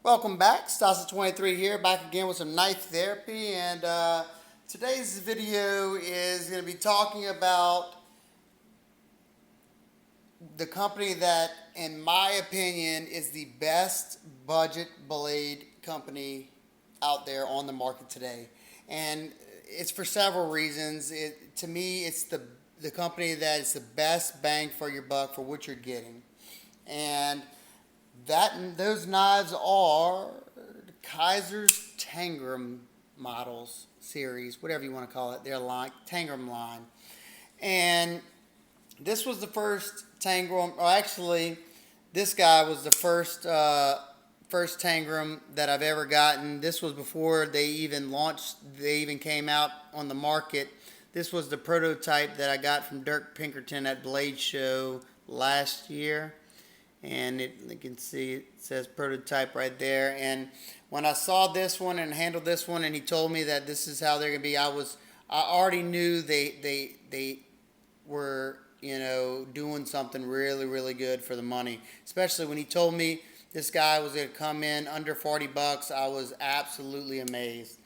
Welcome back, Stasa23 here, back again with some knife therapy, and today's video is going to be talking about the company that, in my opinion, is the best budget blade company out there on the market today. And it's for several reasons. To me, it's the company that is the best bang for your buck for what you're getting. And those knives are Kizer's Tangra models series, whatever you want to call it. They're like Tangra line, and this was the first Tangram. Or actually, this guy was the first Tangram that I've ever gotten. This was before they even launched. They even came out on the market. This was the prototype that I got from Dirk Pinkerton at Blade Show last year. And you can see it says prototype right there. And when I saw this one and handled this one, and he told me that this is how they're gonna be, I already knew they were, doing something really good for the money. Especially when he told me this guy was gonna come in under 40 bucks, I was absolutely amazed.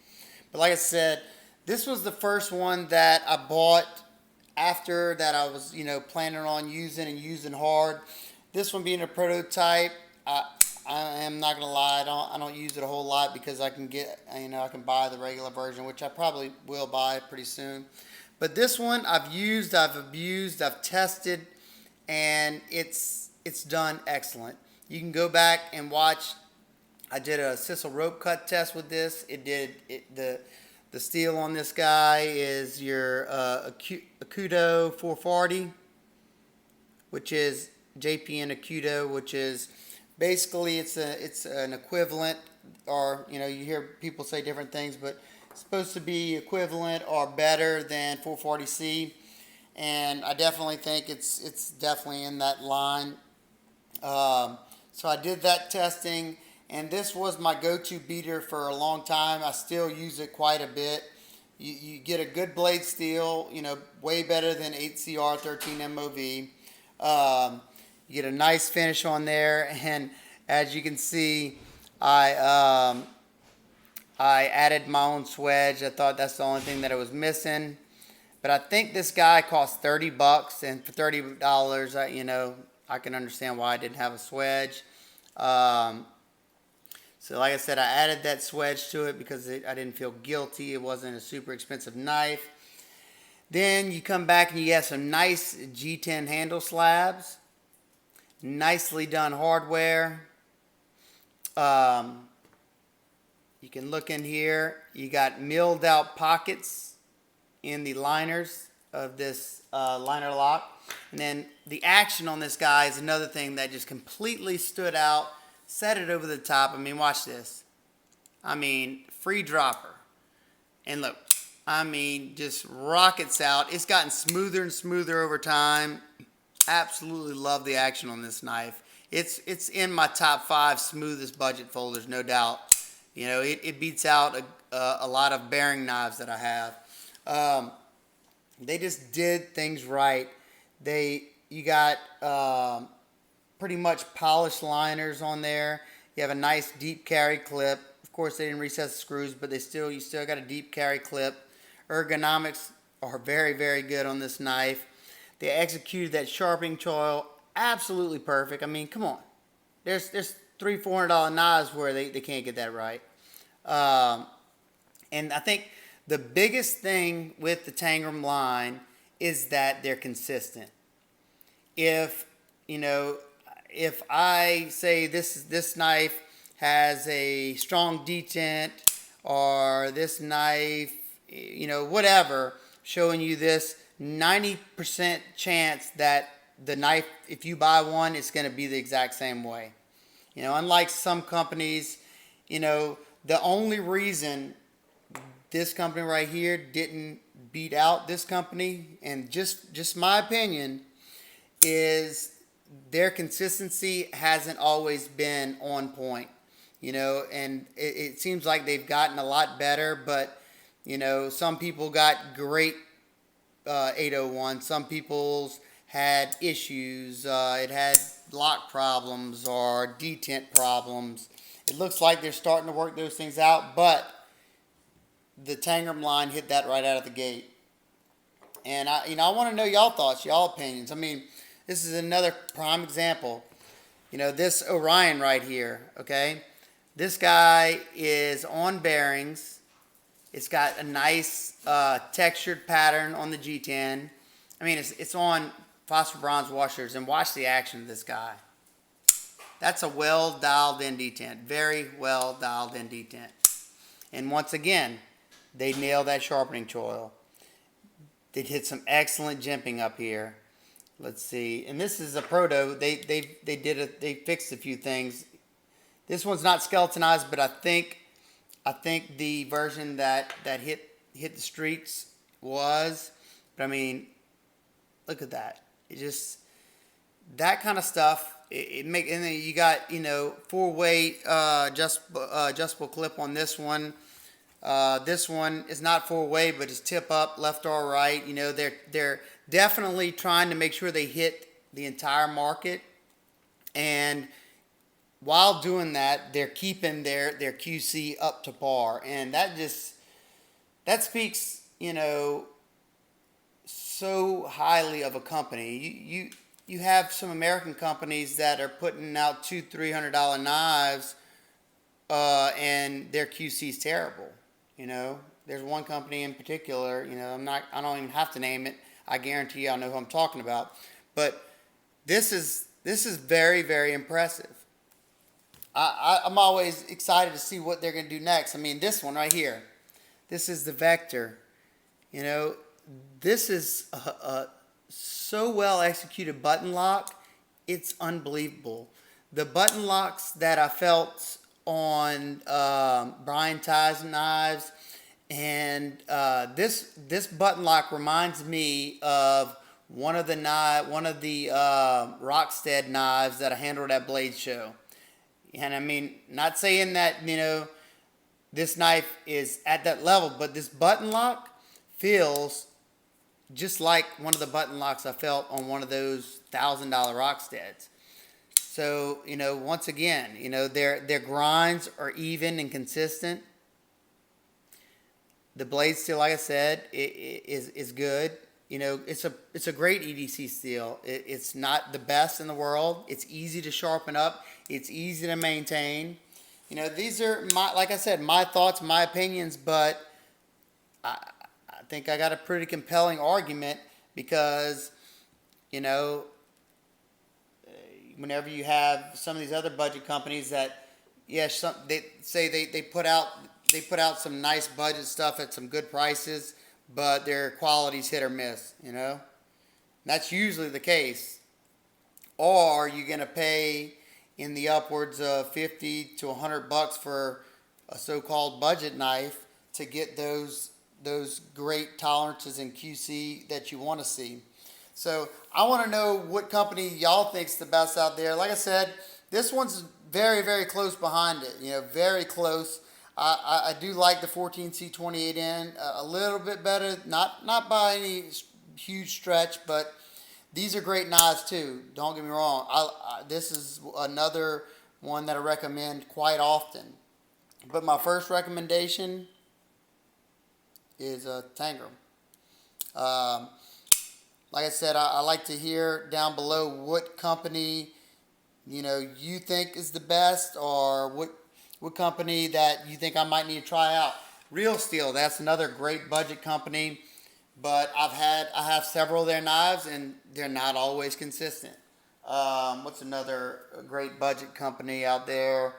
But like I said, this was the first one that I bought after that I was, planning on using hard. This one being a prototype, I am not gonna lie, I don't use it a whole lot because I can get, I can buy the regular version, which I probably will buy pretty soon. But this one I've used, I've abused, I've tested, and it's done excellent. You can go back and watch. I did a sisal rope cut test with this. The steel on this guy is your Akuto 440, which is JPN Akuto, which is basically it's an equivalent, or you hear people say different things, but it's supposed to be equivalent or better than 440C, and I definitely think it's definitely in that line. So I did that testing, and this was my go-to beater for a long time. I still use it quite a bit. You get a good blade steel, way better than 8CR 13 MOV. You get a nice finish on there, and as you can see, I added my own swedge. I thought that's the only thing that it was missing. But I think this guy cost 30 bucks, and for $30, I can understand why I didn't have a swedge. So like I said, I added that swedge to it because I didn't feel guilty. It wasn't a super expensive knife. Then you come back and you have some nice G10 handle slabs. Nicely done hardware. You can look in here. You got milled out pockets in the liners of this liner lock. And then the action on this guy is another thing that just completely stood out. Set it over the top. I mean, watch this. I mean, free dropper. And look, I mean, just rockets out. It's gotten smoother and smoother over time. Absolutely love the action on this knife. It's in my top 5 smoothest budget folders, no doubt. It beats out a lot of bearing knives that I have. They just did things right. You got pretty much polished liners on there. You have a nice deep carry clip. Of course, they didn't recess the screws, but you still got a deep carry clip. Ergonomics are very good on this knife. They executed that sharpening choil absolutely perfect. I mean, come on. There's $300-$400 knives where they can't get that right. And I think the biggest thing with the Tangram line is that they're consistent. If I say this knife has a strong detent, or this knife, whatever, showing you this 90% chance that the knife, if you buy one, it's going to be the exact same way. Unlike some companies, the only reason this company right here didn't beat out this company, and just my opinion, is their consistency hasn't always been on point. And it seems like they've gotten a lot better, but some people got great 801. Some people's had issues. It had lock problems or detent problems. It looks like they're starting to work those things out, but the Tangram line hit that right out of the gate. And I want to know y'all thoughts, y'all opinions. I mean, this is another prime example. This Orion right here, okay? This guy is on bearings. It's got a nice textured pattern on the G10. I mean, it's on phosphor bronze washers, and watch the action of this guy. That's a well dialed in detent, very well dialed in detent. And once again, they nailed that sharpening choil. They hit some excellent jimping up here. Let's see, and this is a proto. They fixed a few things. This one's not skeletonized, but I think the version that hit the streets was. But I mean, look at that. It just, that kind of stuff. And then you got 4-way adjustable clip on this one. This one is not 4-way, but it's tip up, left or right. They're definitely trying to make sure they hit the entire market, and while doing that, they're keeping their QC up to par, and that speaks so highly of a company. You have some American companies that are putting out $200-$300 knives, and their QC is terrible. There's one company in particular. I don't even have to name it. I guarantee you I know who I'm talking about. But this is very, very impressive. I'm always excited to see what they're going to do next. I mean, this one right here. This is the Vector. This is a so well executed button lock. It's unbelievable. The button locks that I felt on Brian Ty's knives, and this button lock reminds me of one of the Rockstead knives that I handled at Blade Show. And I mean, not saying that this knife is at that level, but this button lock feels just like one of the button locks I felt on one of those $1,000 Rocksteads. So, once again, their grinds are even and consistent. The blade steel, like I said, is good. It's a great EDC steel. It's not the best in the world. It's easy to sharpen up. It's easy to maintain. These are like I said, my thoughts, my opinions, but I think I got a pretty compelling argument because, whenever you have some of these other budget companies that, they say they put out some nice budget stuff at some good prices, but their quality's hit or miss. That's usually the case. Or you're gonna pay in the upwards of $50 to $100 for a so-called budget knife to get those great tolerances in QC that you want to see. So I want to know what company y'all think's the best out there. Like I said, this one's very, very close behind it. Very close. I do like the 14C28N a little bit better. Not by any huge stretch, but these are great knives too. Don't get me wrong. This is another one that I recommend quite often. But my first recommendation is Tangra. Like I said, I like to hear down below what company you think is the best, or what company that you think I might need to try out. Real Steel, that's another great budget company, but I have several of their knives and they're not always consistent. What's another great budget company out there?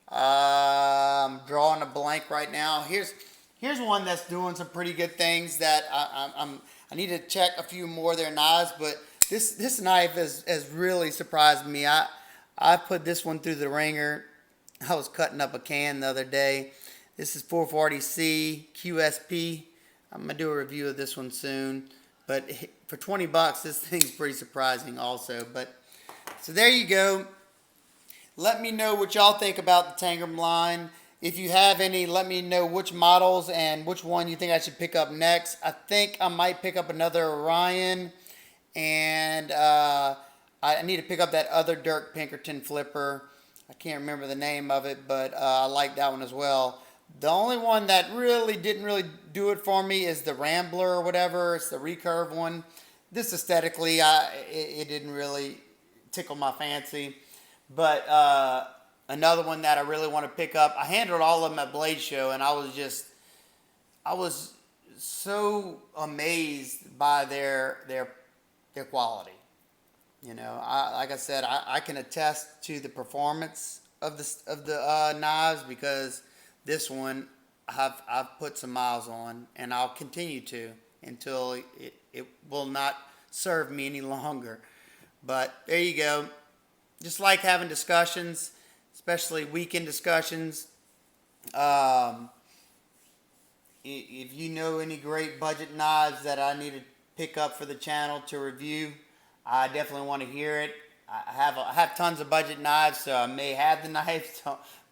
I'm drawing a blank right now. Here's one that's doing some pretty good things that I need to check a few more of their knives, but this knife has really surprised me. I put this one through the ringer. I was cutting up a can the other day. This is 440C QSP. I'm going to do a review of this one soon. But for $20, this thing's pretty surprising also. But so there you go. Let me know what y'all think about the Tangram line. If you have any, let me know which models and which one you think I should pick up next. I think I might pick up another Orion. And I need to pick up that other Dirk Pinkerton flipper. I can't remember the name of it, but I like that one as well. The only one that really didn't really do it for me is the Rambler or whatever. It's the recurve one. This aesthetically, it didn't really tickle my fancy. But another one that I really want to pick up, I handled all of them at Blade Show, and I was so amazed by their quality. You know, like I said, I can attest to the performance of the knives, because this one I've put some miles on, and I'll continue to until it will not serve me any longer. But there you go. Just like having discussions, especially weekend discussions. If you know any great budget knives that I need to pick up for the channel to review, I definitely want to hear it. I have tons of budget knives, so I may have the knives.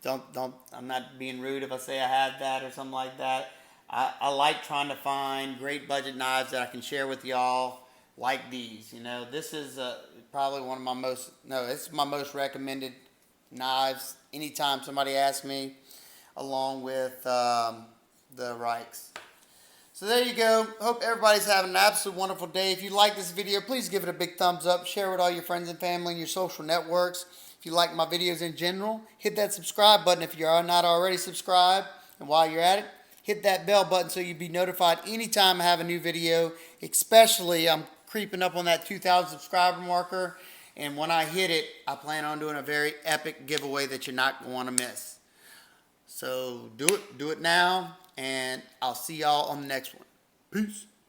Don't. I'm not being rude if I say I have that or something like that. I like trying to find great budget knives that I can share with y'all, like these. You know, this is probably one of my most. No, it's my most recommended knives. Anytime somebody asks me, along with the Reichs. So there you go. Hope everybody's having an absolute wonderful day. If you like this video, please give it a big thumbs up. Share it with all your friends and family and your social networks. If you like my videos in general, hit that subscribe button if you are not already subscribed. And while you're at it, hit that bell button so you'll be notified anytime I have a new video. Especially, I'm creeping up on that 2,000 subscriber marker. And when I hit it, I plan on doing a very epic giveaway that you're not going to want to miss. So do it now, and I'll see y'all on the next one. Peace.